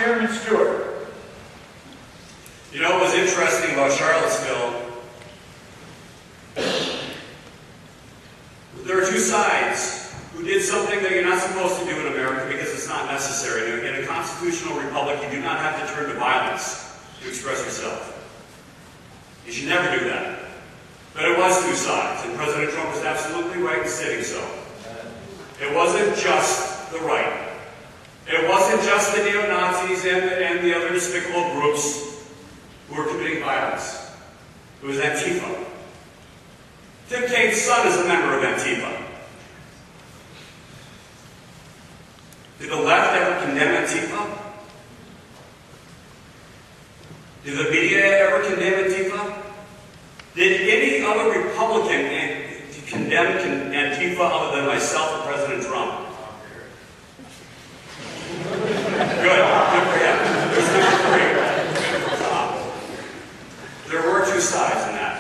Chairman Stewart. You know what was interesting about Charlottesville? There are two sides who did something that you're not supposed to do in America because it's not necessary. In a constitutional republic, you do not have to turn to violence to express yourself. You should never do that. But it was two sides, and President Trump was absolutely right in stating so. It wasn't just the right. It wasn't just the neo-Nazis and the other despicable groups who were committing violence. It was Antifa. Tim Kaine's son is a member of Antifa. Did the left ever condemn Antifa? Did the media ever condemn Antifa? Did any other Republican condemn Antifa other than myself and President Trump? Good for him. There's number 3. There were two sides in that.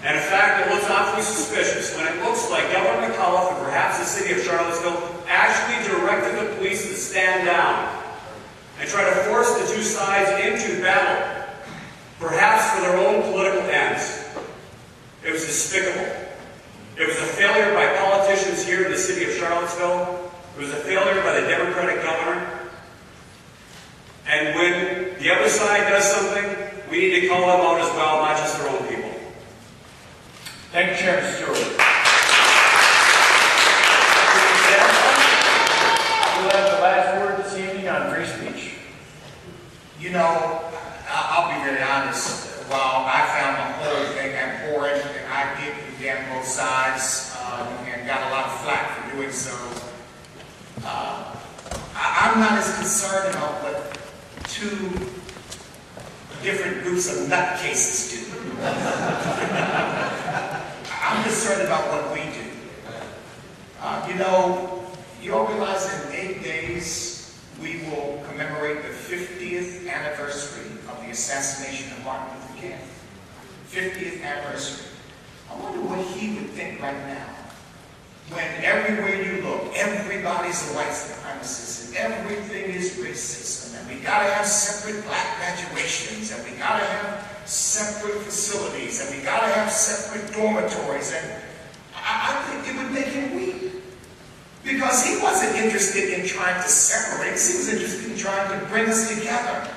And in fact, it looks awfully suspicious when it looks like Governor McAuliffe and perhaps the city of Charlottesville actually directed the police to stand down and try to force the two sides into battle, perhaps for their own political ends. It was despicable. It was a failure by politicians here in the city of Charlottesville. It was a failure by the Democratic governor. And when the other side does something, we need to call them out as well, not just their own people. Thank you, Chairman Stewart. We'll have the last word this evening on free speech. You know, I'll be very honest. While I found the whole thing abhorrent, and I did condemn both sides and got a lot of flack for doing so, I'm not as concerned about what two different groups of nutcases do. I'm concerned about what we do. You know, you all realize in 8 days we will commemorate the 50th anniversary of the assassination of Martin Luther King. 50th anniversary. I wonder what he would think right now when everywhere you look, everybody's a white supremacist and everything is racism, and we gotta have separate black graduations, and we gotta have separate facilities, and we gotta have separate dormitories, and I think it would make him weep. Because he wasn't interested in trying to separate us, he was interested in trying to bring us together.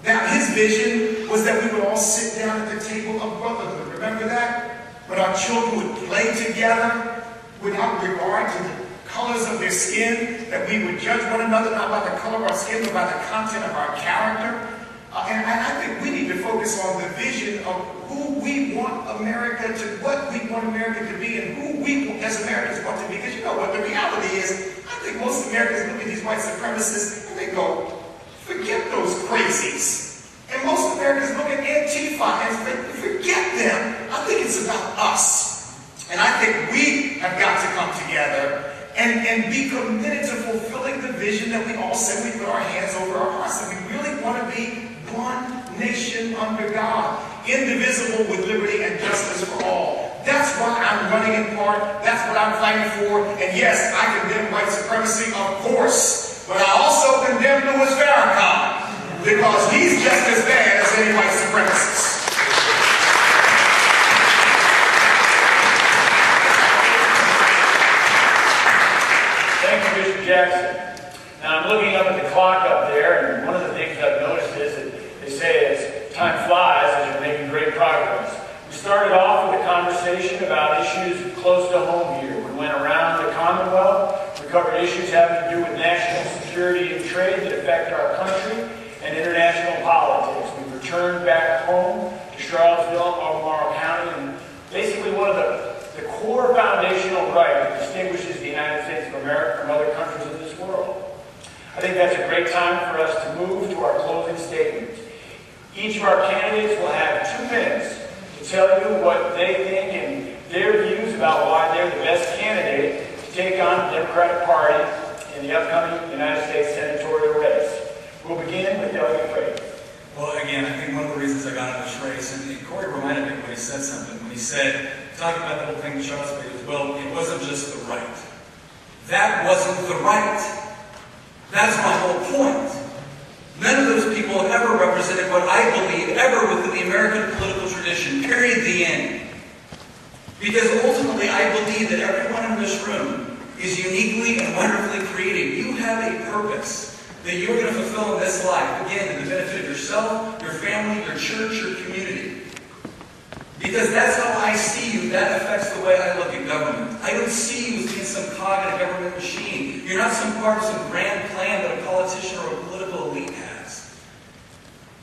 Now, his vision was that we would all sit down at the table of brotherhood. Remember that? When our children would play together without regard to the colors of their skin, that we would judge one another not by the color of our skin, but by the content of our character. And I think we need to focus on the vision of who we want America to, what we want America to be, and who we as Americans want to be. Because you know what the reality is, I think most Americans look at these white supremacists and they go, forget those crazies. And most Americans look at Antifa and forget them. I think it's about us. And I think we have got to come together and be committed to fulfilling the vision that we all said we put our hands over our hearts. And we really want to be one nation under God, indivisible with liberty and justice for all. That's why I'm running in part. That's what I'm fighting for. And yes, I condemn white supremacy, of course. But I also condemn Louis Farrakhan, because he's just as bad as any white supremacist. Thank you, Mr. Jackson. Now, I'm looking up at the clock up there, and one of the things I've noticed is that they say as time flies, as you're making great progress. We started off with a conversation about issues close to home here. We went around the Commonwealth. We covered issues having to do with national security and trade that affect our country and international politics. We returned back home to Charlottesville, Albemarle County, and basically one of the core foundational right that distinguishes the United States of America from other countries in this world. I think that's a great time for us to move to our closing statements. Each of our candidates will have 2 minutes to tell you what they think and their views about why they're the best candidate to take on the Democratic Party in the upcoming United States senatorial race. We'll begin with Delegate Freitas. Well, again, I think one of the reasons I got in this race, and Corey reminded me when he said something, when he said, talking about the whole thing in Charlottesville, as well, it wasn't just the right. That wasn't the right. That's my whole point. None people have ever represented what I believe ever within the American political tradition, period, the end. Because ultimately, I believe that everyone in this room is uniquely and wonderfully created. You have a purpose that you're going to fulfill in this life, again, to the benefit of yourself, your family, your church, your community. Because that's how I see you. That affects the way I look at government. I don't see you as being some cog in a government machine. You're not some part of some grand plan that a politician or a political elite has.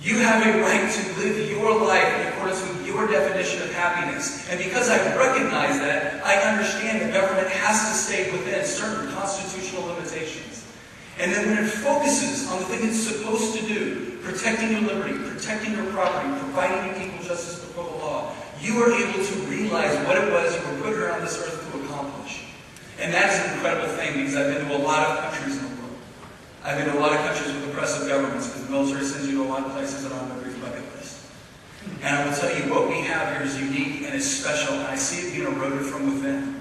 You have a right to live your life in accordance with your definition of happiness. And because I recognize that, I understand that government has to stay within certain constitutional limitations. And then when it focuses on the thing it's supposed to do, protecting your liberty, protecting your property, providing you equal justice before the law, you are able to realize what it was you were put here on this earth to accomplish. And that's an incredible thing, because I've been to a lot of countries in the world. I've been to a lot of countries with oppressive governments, because the military sends you to a lot of places that are on everybody's bucket list. And I will tell you, what we have here is unique and is special, and I see it being eroded from within.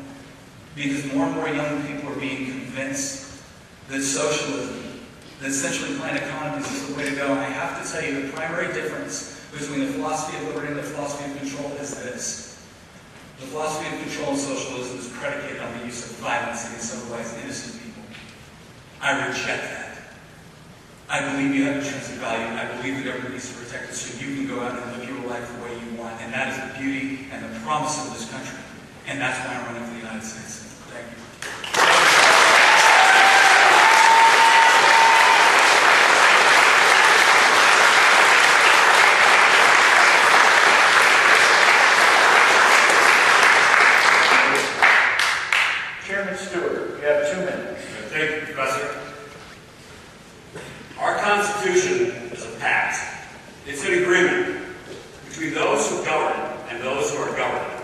Because more and more young people are being convinced that socialism, that centrally planned economies is the way to go. And I have to tell you, the primary difference between the philosophy of liberty and the philosophy of control is this. The philosophy of control and socialism is predicated on the use of violence against otherwise innocent people. I reject that. I believe you have intrinsic value, and I believe the government needs to protect it so you can go out and live your life the way you want. And that is the beauty and the promise of this country. And that's why I'm running for the United States. Thank you. Chairman Stewart, you have 2 minutes. Thank you, Professor. Our Constitution is a pact. It's an agreement between those who govern and those who are governed.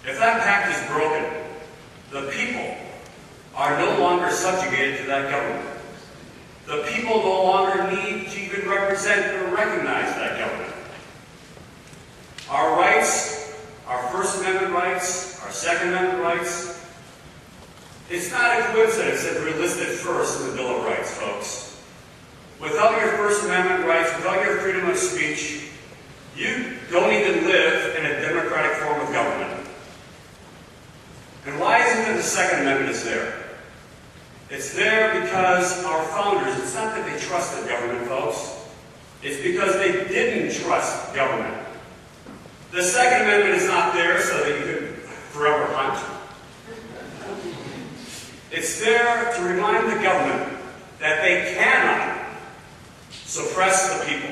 If that pact is broken, the people are no longer subjugated to that government. The people no longer need to even represent or recognize that government. Our rights, our First Amendment rights, our Second Amendment rights, it's not a coincidence that we're listed first in the Bill of Rights, folks. Without your First Amendment rights, without your freedom of speech, you don't even live in a democratic form of government. And why is it that the Second Amendment is there? It's there because our founders, it's not that they trusted government, folks. It's because they didn't trust government. The Second Amendment is not there so that you can forever hunt. It's there to remind the government that they cannot suppress the people.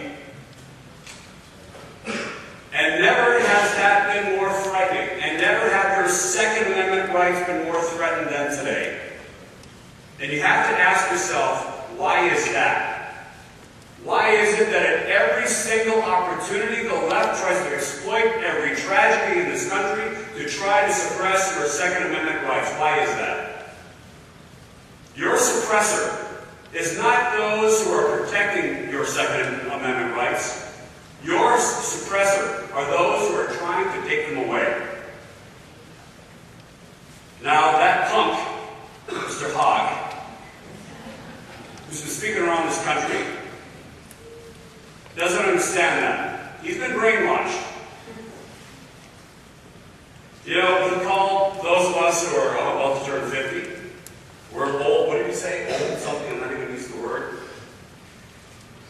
And never has that been more frightening, and never have your Second Amendment rights been more threatened than today. And you have to ask yourself, why is that? Why is it that at every single opportunity the left tries to exploit every tragedy in this country to try to suppress your Second Amendment rights? Why is that? Your suppressor is not those who are protecting your Second Amendment rights. Your suppressor are those who are trying to take them away. Now, that punk, Mr. Hogg, who's been speaking around this country, doesn't understand that. He's been brainwashed. You know, he called those of us who are about to turn 50, we're old, what did he say? Old something, I'm not even using the word.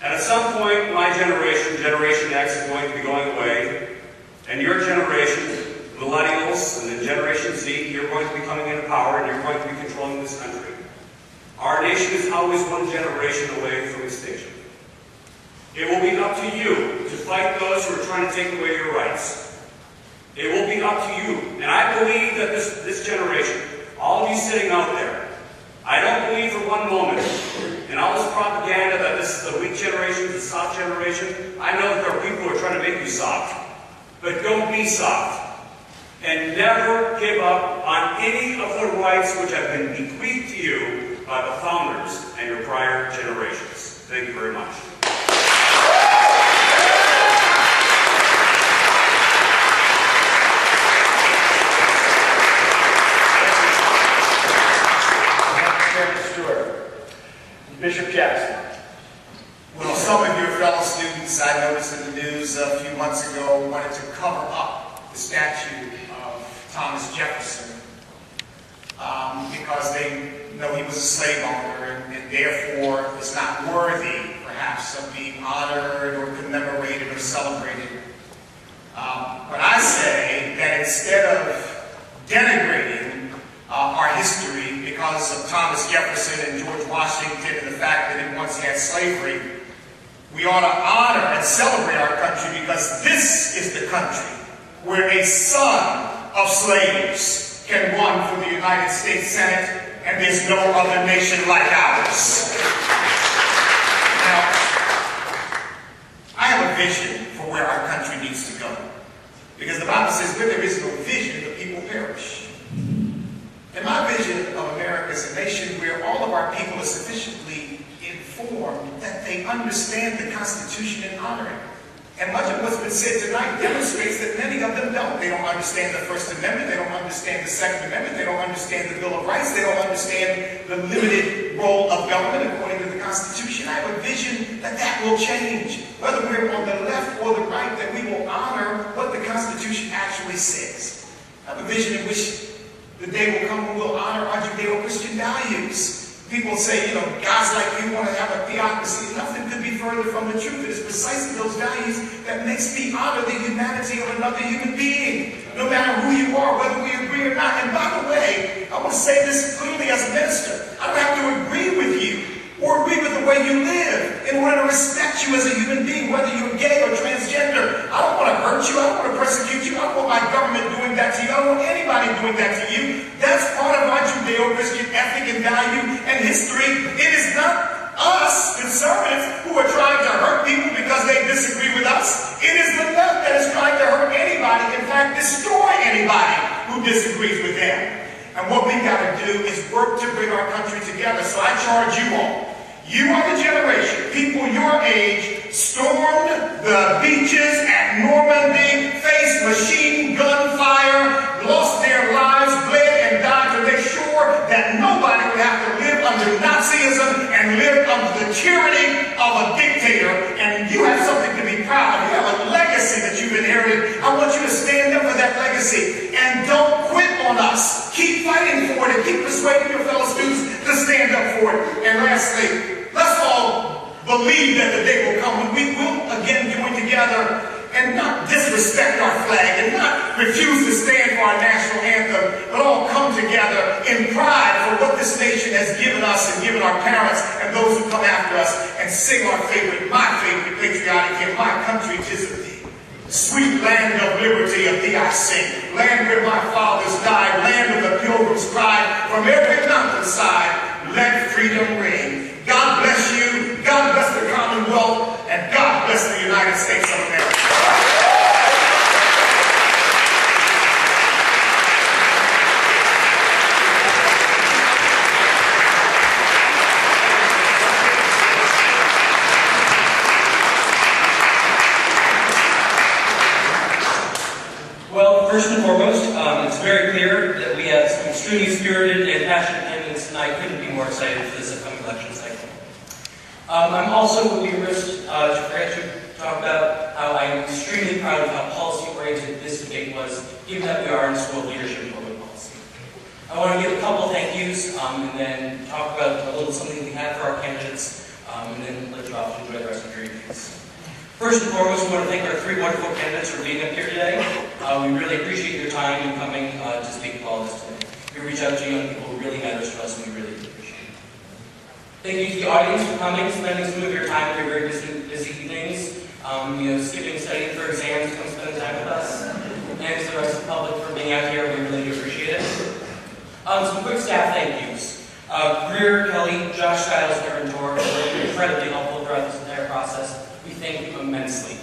And at some point, my generation, Generation X, is going to be going away, and your generation, millennials, and then Generation Z, you're going to be coming into power, and you're going to be controlling this country. Our nation is always one generation away from extinction. It will be up to you to fight those who are trying to take away your rights. It will be up to you. And I believe that this generation, all of you sitting out there, I don't believe for one moment in all this propaganda that this is the weak generation, the soft generation. I know that there are people who are trying to make you soft. But don't be soft. And never give up on any of the rights which have been bequeathed to you by the founders and your prior generations. Thank you very much. Chairman Stewart. Bishop Jackson. Well, some of your fellow students, I noticed in the news a few months ago, wanted to cover up the statue of Thomas Jefferson because they know he was a slave owner and therefore is not worthy, perhaps, of being honored or commemorated or celebrated. But I say that instead of denigrating our history because of Thomas Jefferson and George Washington and the fact that it once had slavery, we ought to honor and celebrate our country because this is the country where a son of slaves can run for the United States Senate, and there's no other nation like ours. Now, I have a vision for where our country needs to go. Because the Bible says, where there is no vision, the people perish. And my vision of America is a nation where all of our people are sufficiently informed that they understand the Constitution and honor it. And much of what's been said tonight demonstrates that many of them don't. They don't understand the First Amendment. They don't understand the Second Amendment. They don't understand the Bill of Rights. They don't understand the limited role of government according to the Constitution. I have a vision that that will change. Whether we're on the left or the right, that we will honor what the Constitution actually says. I have a vision in which the day will come when we'll honor our Judeo-Christian values. People say, guys like you want to have a theocracy. Nothing could be further from the truth. It is precisely those values that makes me honor the humanity of another human being, no matter who you are, whether we agree or not. And by the way, I want to say this clearly as a minister. I don't have to agree with you or agree with the way you live in order to respect you as a human being, whether you're gay or transgender. I don't want to hurt you. I don't want to persecute you. I don't want my government doing that to you. I don't want anybody doing that to you. That's part of our Judeo-Christian ethic and value and history. It is not us, conservatives, who are trying to hurt people because they disagree with us. It is the left that is trying to hurt anybody, in fact, destroy anybody who disagrees with them. And what we've got to do is work to bring our country together. So I charge you all. You are the generation, people your age, stormed the beaches at Normandy, faced machine gun fire, lost their lives, bled and died to make sure that nobody would have to live under Nazism and live under the tyranny of a dictator. And you have something to be proud of. You have a legacy that you've inherited. I want you to stand up for that legacy. And don't quit on us. Keep fighting for it and keep persuading your fellow students to stand up for it. And lastly, let's all believe that the day will come when we will again join together and not disrespect our flag and not refuse to stand for our national anthem, but all come together in pride for what this nation has given us and given our parents and those who come after us, and sing our favorite, my favorite patriotic hymn, My Country 'Tis of Thee. Sweet land of liberty, of thee I sing. Land where my fathers died, land of the pilgrim's pride. From every mountainside, let freedom ring. God bless you, God bless the Commonwealth, and God bless the United States of America. Well, first and foremost, it's very clear that we have some extremely spirited and passionate candidates, and I couldn't be more excited for this upcoming election cycle. I'm also would be remiss to talk about how I'm extremely proud of how policy-oriented this debate was, given that we are in school leadership and public policy. I want to give a couple thank yous, and then talk about a little something we have for our candidates, and then let you off to enjoy the rest of your evenings. First and foremost, we want to thank our three wonderful candidates for being up here today. We really appreciate your time and coming to speak for all this today. We reach out to young people who really matters to us, and we really appreciate it. Thank you to the audience for coming, spending some of your time in your very busy evenings, skipping studying for exams to come spend time with us, and to the rest of the public for being out here. We really do appreciate it. Some quick staff thank yous. Greer, Kelly, Josh Stiles, and Aaron Tor were incredibly helpful throughout this entire process. We thank you immensely.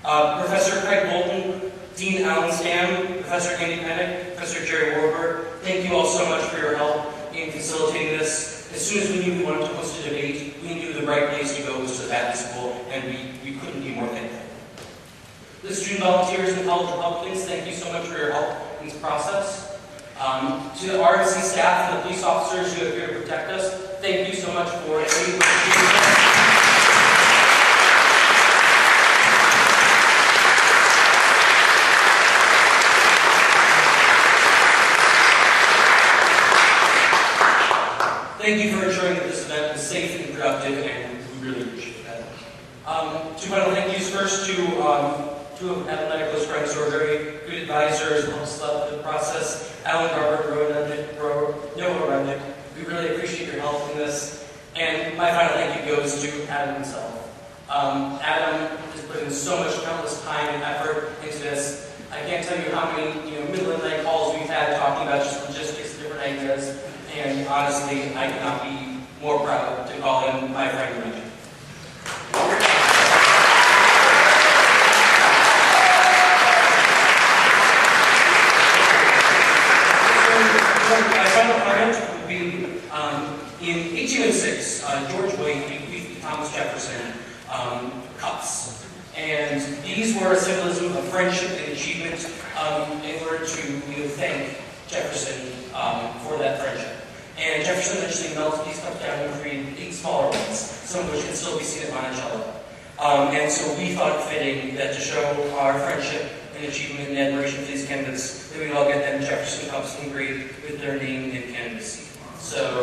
Professor Craig Bolton, Dean Allan Stam, Professor Andy Pennick, Professor Jerry Warburg, thank you all so much for your help in facilitating this. As soon as we knew we wanted to host a debate, we knew the right place to go was to the Batten School, and we couldn't be more thankful. The student volunteers and college Republicans, thank you so much for your help in this process. To the RNC staff and the police officers who are here to protect us, thank you so much for it. really appreciate that. Two final thank yous. First to two of Allan and I close friends who are very good advisors, helped us through the process. Allan, Noah Rodnick, we really appreciate your help in this. And my final thank you goes to Adam himself. Adam has put in so much countless time and effort into this. I can't tell you how many middle of the night calls we've had talking about just logistics, different ideas, and honestly, I cannot be more proud to call him my friend and mentor. My final comment would be in 1806, George Wayne bequeathed to Thomas Jefferson cups. And these were a symbolism of friendship and achievement in order to thank Jefferson for that friendship. And Jefferson eventually melted these cups down and created 8 smaller ones, some of which can still be seen at Monticello. And so we thought it fitting that to show our friendship and achievement and admiration for these candidates, that we all get them Jefferson cups engraved with their name and candidacy. So.